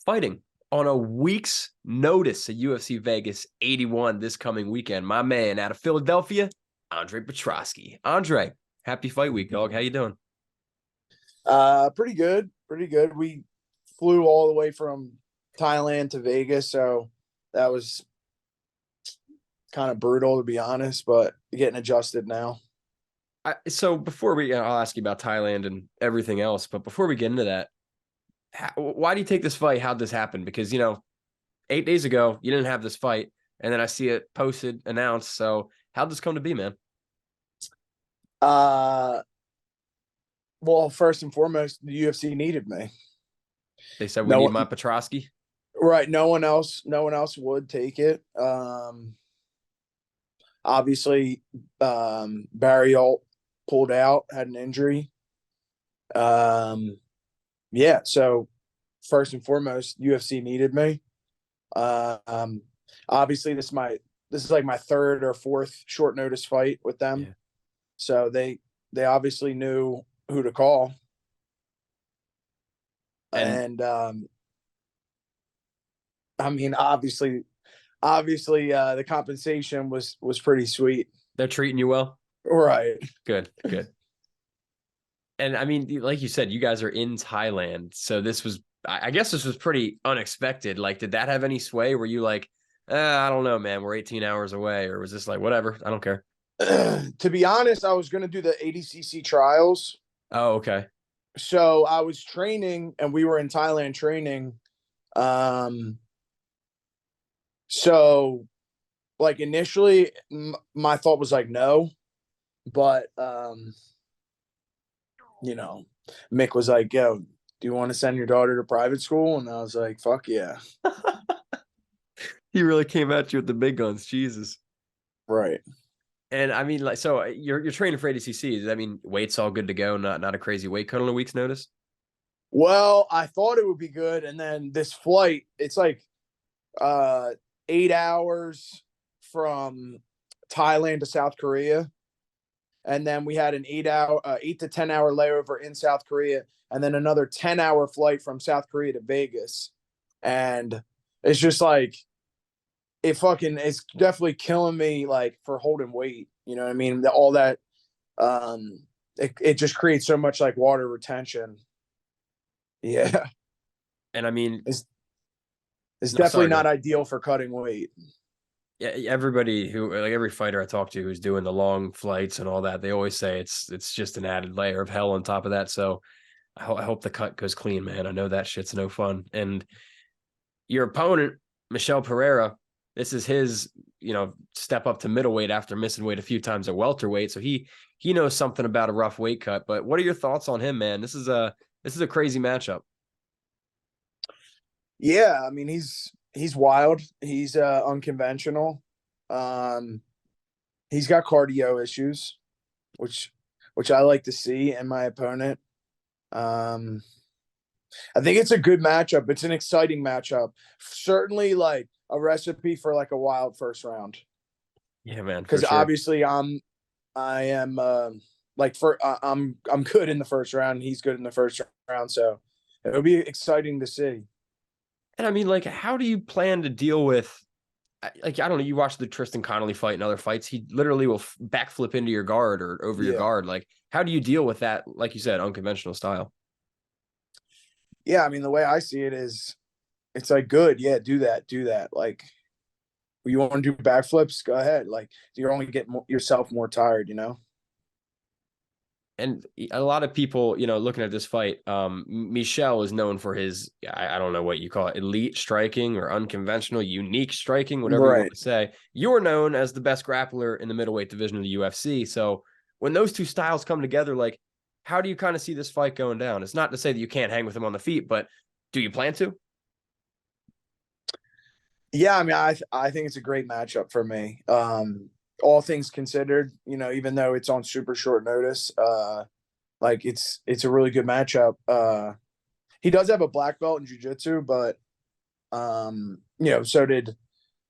fighting on a week's notice at UFC Vegas 81 this coming weekend. My man out of Philadelphia, Andre Petroski. Andre, happy fight week, dog. How you doing? Pretty good. Pretty good. We flew all the way from Thailand to Vegas, so that was kind of brutal to be honest, but getting adjusted now. So before I'll ask you about Thailand and everything else, but before we get into that, why do you take this fight? How'd this happen? Because, 8 days ago, you didn't have this fight, and then I see it posted, announced. So how'd this come to be, man? Well, first and foremost, the UFC needed me. They said we need my Petroski. Right. No one else would take it. Obviously, Barry Alt pulled out, had an injury. Yeah, so first and foremost, UFC needed me. Obviously this is like my third or fourth short notice fight with them. Yeah. So they obviously knew who to call. And I mean, obviously the compensation was pretty sweet. They're treating you well? Right. Good. And I mean, like you said, you guys are in Thailand. So I guess this was pretty unexpected. Like, did that have any sway? Were you like, I don't know, man, we're 18 hours away? Or was this like, whatever, I don't care? To be honest, I was going to do the ADCC trials. Oh, okay. So I was training and we were in Thailand training. So like initially my thought was like, no, but, Mick was like, yo, do you want to send your daughter to private school? And I was like, fuck yeah. He really came at you with the big guns. Jesus. Right. And I mean, like, so you're training for ADCC. Does that mean weight's all good to go? Not a crazy weight cut on a week's notice? Well, I thought it would be good. And then this flight, it's like 8 hours from Thailand to South Korea. And then we had an 8 to 10 hour layover in South Korea, and then another 10-hour flight from South Korea to Vegas. And it's just like, it's definitely killing me, like, for holding weight. You know what I mean? All that, it just creates so much like water retention. Yeah. And I mean, it's definitely not ideal for cutting weight. Yeah, everybody every fighter I talk to who's doing the long flights and all that, they always say it's just an added layer of hell on top of that. So I hope the cut goes clean, man. I know that shit's no fun. And your opponent, Michel Pereira, this is his, step up to middleweight after missing weight a few times at welterweight. So he knows something about a rough weight cut. But what are your thoughts on him, man? This is a crazy matchup. Yeah, I mean, he's wild. He's unconventional. He's got cardio issues, which I like to see in my opponent. I think it's a good matchup. It's an exciting matchup. Certainly like a recipe for like a wild first round. Yeah, man. Because sure. Obviously I'm good in the first round. He's good in the first round. So it'll be exciting to see. And I mean, like, how do you plan to deal with, like, I don't know, you watch the Tristan Connolly fight and other fights, he literally will backflip into your guard or over your guard. Like, how do you deal with that, like you said, unconventional style? Yeah, I mean, the way I see it is, it's like, good, yeah, do that. Like, you want to do backflips, go ahead. Like, you're only getting yourself more tired, And a lot of people, looking at this fight, Michel is known for his, I don't know what you call it, elite striking or unconventional, unique striking, whatever you want to say. You're known as the best grappler in the middleweight division of the UFC. So when those two styles come together, like, how do you kind of see this fight going down? It's not to say that you can't hang with him on the feet, but do you plan to? Yeah, I mean, I think it's a great matchup for me. All things considered, even though it's on super short notice, like it's a really good matchup. He does have a black belt in jiu-jitsu, but so did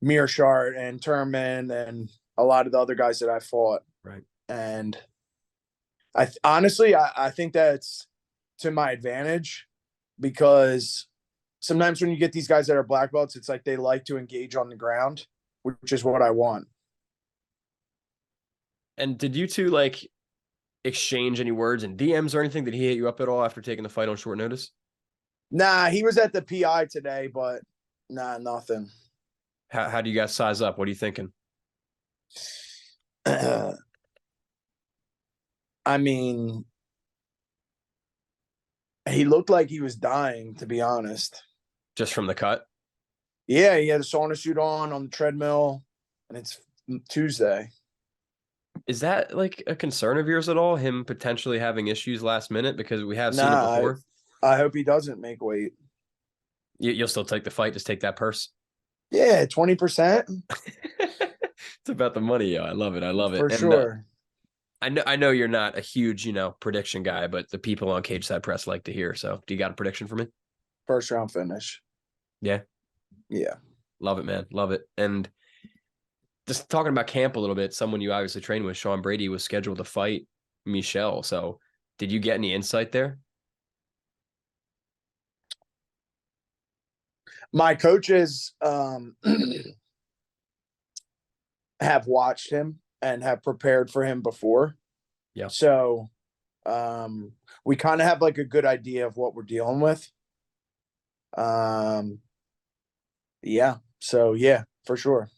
Mearshart and Turman and a lot of the other guys that I fought. Right. And I think that's to my advantage because sometimes when you get these guys that are black belts, it's like they like to engage on the ground, which is what I want. And did you two like exchange any words in DMs or anything? Did he hit you up at all after taking the fight on short notice? Nah, he was at the PI today, but nah, nothing. How do you guys size up? What are you thinking? I mean, he looked like he was dying, to be honest. Just from the cut? Yeah, he had a sauna suit on the treadmill, and it's Tuesday. Is that like a concern of yours at all? Him potentially having issues last minute, because we have seen it before. I hope he doesn't make weight. You'll still take the fight. Just take that purse. Yeah, 20%. It's about the money, yo. I love it. I love it. For And sure. I know you're not a huge, prediction guy, but the people on Cage Side Press like to hear. So do you got a prediction for me? First round finish. Yeah. Yeah. Love it, man. Love it. And just talking about camp a little bit, someone you obviously trained with, Sean Brady, was scheduled to fight Michel. So did you get any insight there? My coaches have watched him and have prepared for him before. Yeah. So we kind of have like a good idea of what we're dealing with. Yeah. So yeah, for sure.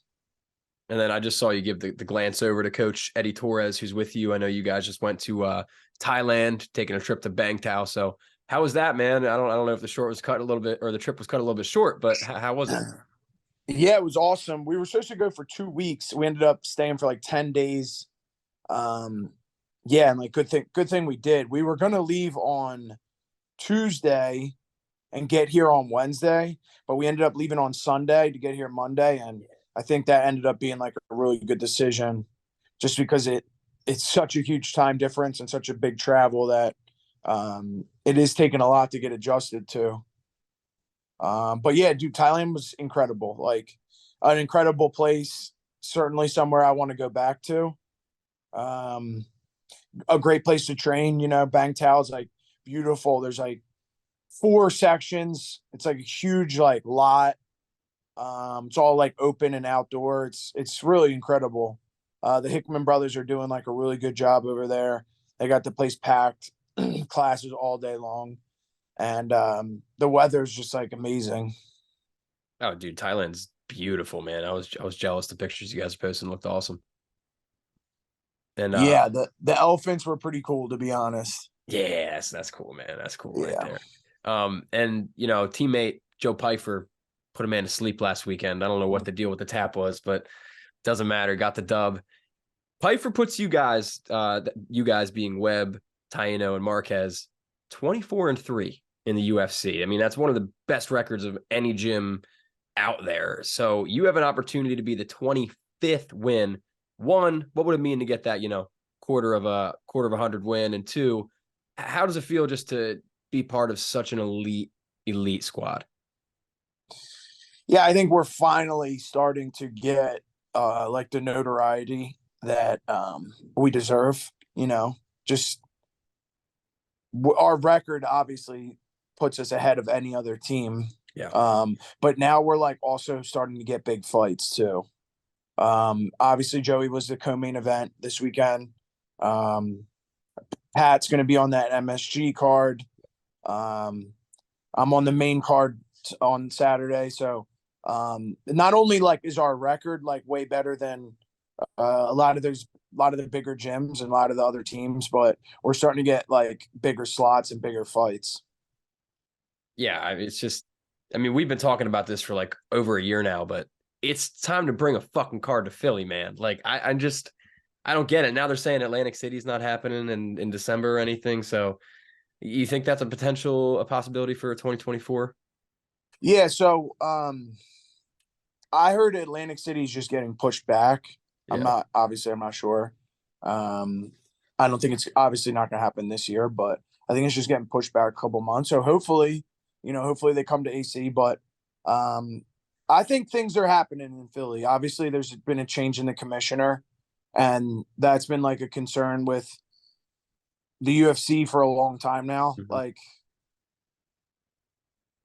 And then I just saw you give the glance over to Coach Eddie Torres, who's with you. I know you guys just went to Thailand, taking a trip to Bangtao. So how was that, man? I don't know if the short was cut a little bit, or the trip was cut a little bit short, but how was it? Yeah, it was awesome. We were supposed to go for 2 weeks. We ended up staying for like 10 days. Yeah, and like good thing we did. We were gonna leave on Tuesday and get here on Wednesday, but we ended up leaving on Sunday to get here Monday, and I think that ended up being like a really good decision, just because it's such a huge time difference and such a big travel that it is taking a lot to get adjusted to. But yeah, dude, Thailand was incredible. Like an incredible place. Certainly somewhere I want to go back to. A great place to train. Bang Tao is like beautiful. There's like 4 sections. It's like a huge like lot. It's all like open and outdoor. It's really incredible. The Hickman brothers are doing like a really good job over there. They got the place packed, classes all day long, and the weather's just like amazing. Oh, dude, Thailand's beautiful, man. I was jealous. The pictures you guys posted looked awesome. And yeah, the elephants were pretty cool, to be honest. yeah, that's cool, man. That's cool right Yeah. there. And teammate Joe Pfeiffer put a man to sleep last weekend. I don't know what the deal with the tap was, but doesn't matter. Got the dub. Pfeiffer puts you guys being Webb, Taino, and Marquez 24-3 in the UFC. I mean, that's one of the best records of any gym out there. So you have an opportunity to be the 25th win. One, what would it mean to get that, quarter of 100 win? And two, how does it feel just to be part of such an elite squad? Yeah, I think we're finally starting to get like the notoriety that we deserve. Just our record obviously puts us ahead of any other team. Yeah. But now we're like also starting to get big fights too. Obviously Joey was the co-main event this weekend. Pat's going to be on that MSG card. I'm on the main card on Saturday. So not only like is our record like way better than a lot of the bigger gyms and a lot of the other teams, but we're starting to get like bigger slots and bigger fights. Yeah, it's just, we've been talking about this for like over a year now, but it's time to bring a fucking card to Philly, man. Like I don't get it. Now they're saying Atlantic City's not happening in December or anything. So you think that's a possibility for 2024? Yeah. So I heard Atlantic City is just getting pushed back. Yeah. I'm not sure. I don't think it's obviously not going to happen this year, but I think it's just getting pushed back a couple months. So hopefully they come to AC, but I think things are happening in Philly. Obviously there's been a change in the commissioner, and that's been like a concern with the UFC for a long time now. Mm-hmm. Like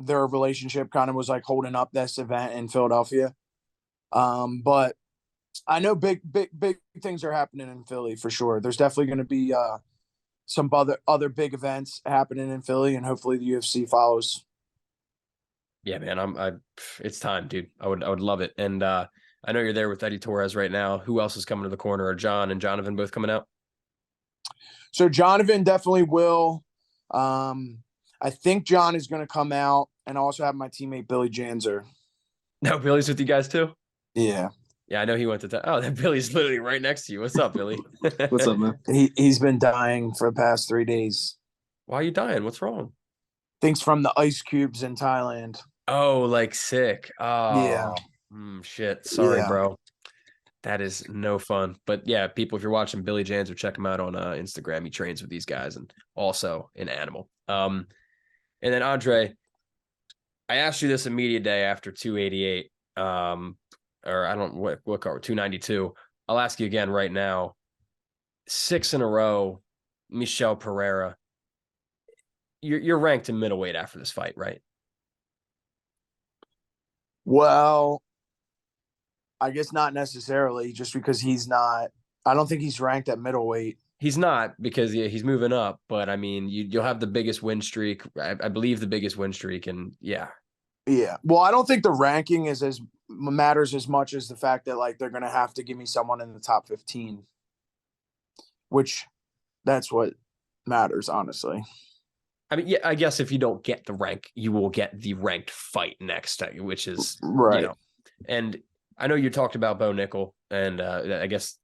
their relationship kind of was like holding up this event in Philadelphia. But I know big things are happening in Philly for sure. There's definitely going to be some other big events happening in Philly, and hopefully the UFC follows. Yeah, man, it's time, dude. I would love it. And I know you're there with Eddie Torres right now. Who else is coming to the corner? Are John and Jonathan both coming out? So Jonathan definitely will. I think John is going to come out, and I also have my teammate Billy Janzer. No, Billy's with you guys too. Yeah. Yeah, I know he went to. Oh, that Billy's literally right next to you. What's up, Billy? What's up, man? He's been dying for the past 3 days. Why are you dying? What's wrong? Things from the ice cubes in Thailand. Oh, like sick. Yeah. Oh, shit. Sorry, Yeah. bro. That is no fun. But yeah, people, if you're watching Billy Janzer, check him out on Instagram. He trains with these guys and also an animal. And then Andre, I asked you this a media day after 288. Or I don't what car 292. I'll ask you again right now. 6 in a row, Michel Pereira. You're ranked in middleweight after this fight, right? Well, I guess not necessarily, just because he's not. I don't think he's ranked at middleweight. He's not, because he's moving up, but I mean, you'll have the biggest win streak. I believe the biggest win streak, and yeah. Yeah. Well, I don't think the ranking is as matters as much as the fact that like they're going to have to give me someone in the top 15, which that's what matters, honestly. I mean, yeah, I guess if you don't get the rank, you will get the ranked fight next, which is right. You know, and I know you talked about Bo Nickel, and I guess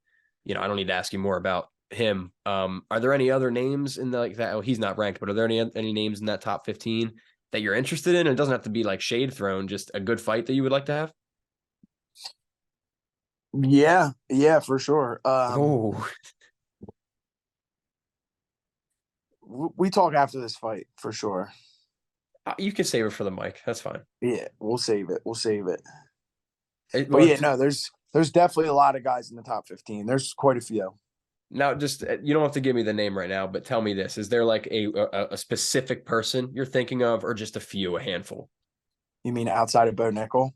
I don't need to ask you more about him. Are there any other names in like that? Oh, he's not ranked, but are there any names in that top 15 that you're interested in? It doesn't have to be like shade thrown, just a good fight that you would like to have. Yeah, for sure. Oh, We talk after this fight for sure. you can save it for the mic. That's fine. Yeah, we'll save it. But well, yeah, no, there's definitely a lot of guys in the top 15. There's quite a few. Now, just you don't have to give me the name right now, but tell me this: is there like a specific person you're thinking of, or just a handful? You mean outside of Bo Nickel?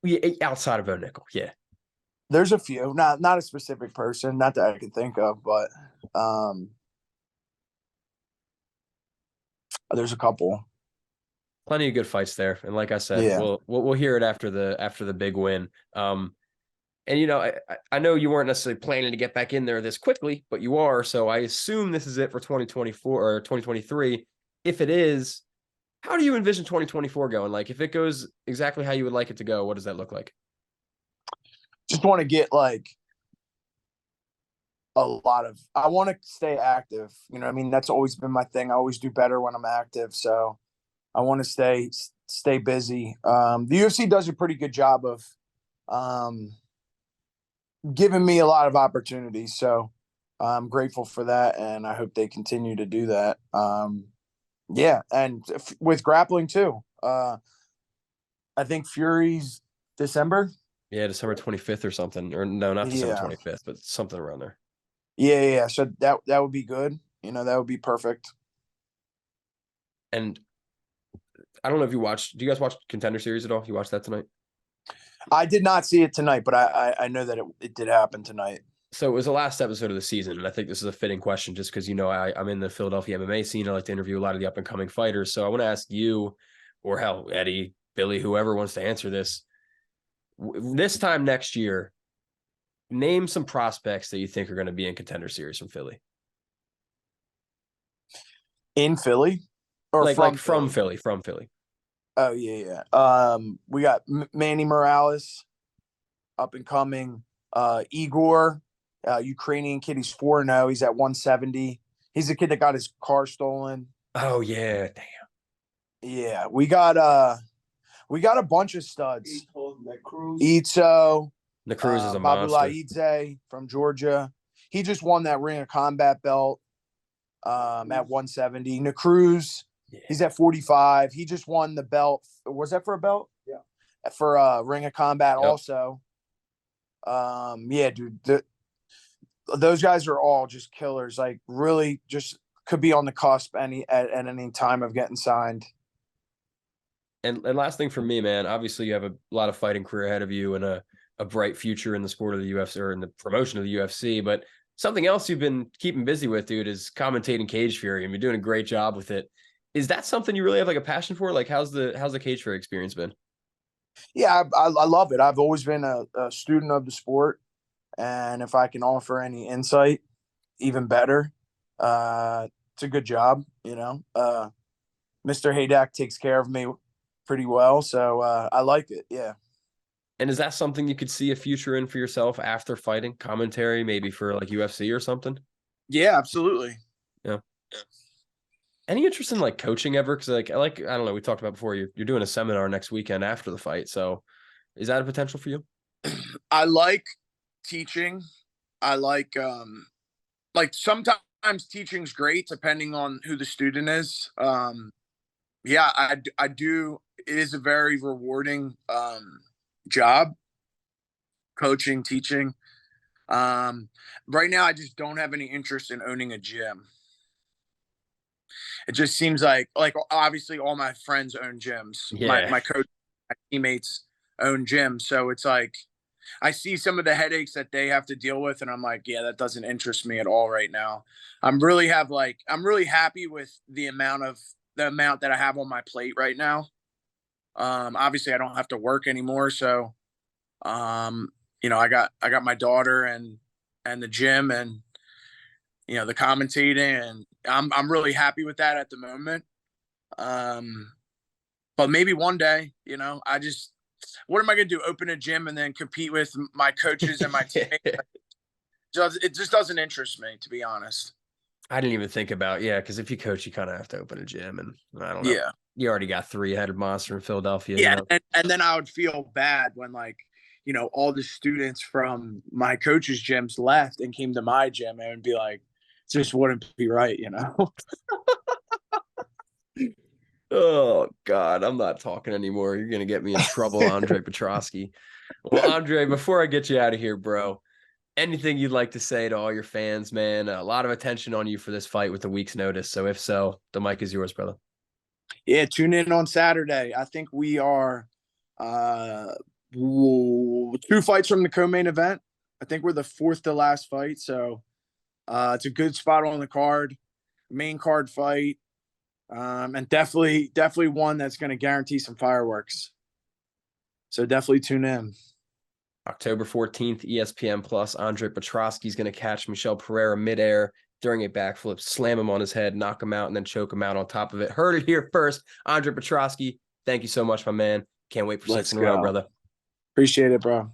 Yeah, outside of Bo Nickel, yeah. There's a few, not a specific person, not that I can think of, but there's a couple. Plenty of good fights there, and like I said, yeah. we'll hear it after the big win. And I know you weren't necessarily planning to get back in there this quickly, but you are. So I assume this is it for 2024 or 2023. If it is, how do you envision 2024 going? Like, if it goes exactly how you would like it to go, what does that look like? Just want to get like I want to stay active. You know what I mean? That's always been my thing. I always do better when I'm active. So I want to stay busy. The UFC does a pretty good job of giving me a lot of opportunities. So I'm grateful for that, and I hope they continue to do that. Yeah, and with grappling too. I think Fury's December. Yeah, December 25th or something. Or no, not December 25th, but something around there. Yeah. So that would be good. That would be perfect. And I don't know if do you guys watch Contender Series at all? You watched that tonight? I did not see it tonight, but I know that it did happen tonight. So it was the last episode of the season, and I think this is a fitting question just because, I'm in the Philadelphia MMA scene. I like to interview a lot of the up-and-coming fighters. So I want to ask you, or hell, Eddie, Billy, whoever wants to answer this. This time next year, name some prospects that you think are going to be in Contender Series from Philly. In Philly? Or from Philly? From Philly. Oh, yeah. We got Manny Morales, up and coming. Igor, Ukrainian kid. He's 4-0. He's at 170. He's the kid that got his car stolen. Oh, yeah. Damn. Yeah. We got a bunch of studs. Ito. Cruz is a monster. Babulaidze from Georgia. He just won that Ring of Combat belt at 170. Cruz. Yeah. He's at 45. He just won the belt. Was that for a belt? Yeah. For Ring of Combat also. Yeah, dude. Those guys are all just killers. Like, really just could be on the cusp at any time of getting signed. And last thing for me, man, obviously you have a lot of fighting career ahead of you and a bright future in the sport of the UFC or in the promotion of the UFC. But something else you've been keeping busy with, dude, is commentating Cage Fury, and you're doing a great job with it. Is that something you really have like a passion for? Like, how's the Cage Fury experience been? Yeah, I love it. I've always been a student of the sport, and if I can offer any insight, even better. It's a good job, you know. Mr. Haydak takes care of me pretty well, so I like it. Yeah. And is that something you could see a future in for yourself after fighting commentary, maybe for like UFC or something? Yeah, absolutely. Yeah. Any interest in like coaching ever? Because I don't know. We talked about before. You're doing a seminar next weekend after the fight. So, is that a potential for you? I like teaching. I like sometimes teaching's great depending on who the student is. Yeah, I do. It is a very rewarding job, coaching, teaching. Right now, I just don't have any interest in owning a gym. It just seems like obviously all my friends own gyms. Yeah. My coach, my teammates own gyms, so it's like I see some of the headaches that they have to deal with, and I'm like, yeah, that doesn't interest me at all right now. I'm really happy with the amount that I have on my plate right now. Obviously, I don't have to work anymore, so I got my daughter and the gym and the commentating, and I'm really happy with that at the moment. Um, but maybe one day, what am I going to do? Open a gym and then compete with my coaches and my teammates? It just doesn't interest me, to be honest. I didn't even think about, yeah, because if you coach, you kind of have to open a gym, and I don't know. Yeah. You already got three-headed monster in Philadelphia. Yeah, and then I would feel bad when all the students from my coach's gyms left and came to my gym, and would be like, it just wouldn't be right. Oh God, I'm not talking anymore. You're gonna get me in trouble, Andre Petroski. Well, Andre, before I get you out of here, bro, anything you'd like to say to all your fans, man? A lot of attention on you for this fight with a week's notice. So if so, the mic is yours, brother. Yeah, tune in on Saturday. I think we are 2 fights from the co-main event. I think we're the fourth to last fight, so it's a good spot on the card, main card fight, and definitely one that's going to guarantee some fireworks. So definitely tune in. October 14th, ESPN Plus. Andre Petroski is going to catch Michel Pereira midair during a backflip, slam him on his head, knock him out, and then choke him out on top of it. Heard it here first. Andre Petroski, thank you so much, my man. Can't wait for 6 in a row, brother. Appreciate it, bro.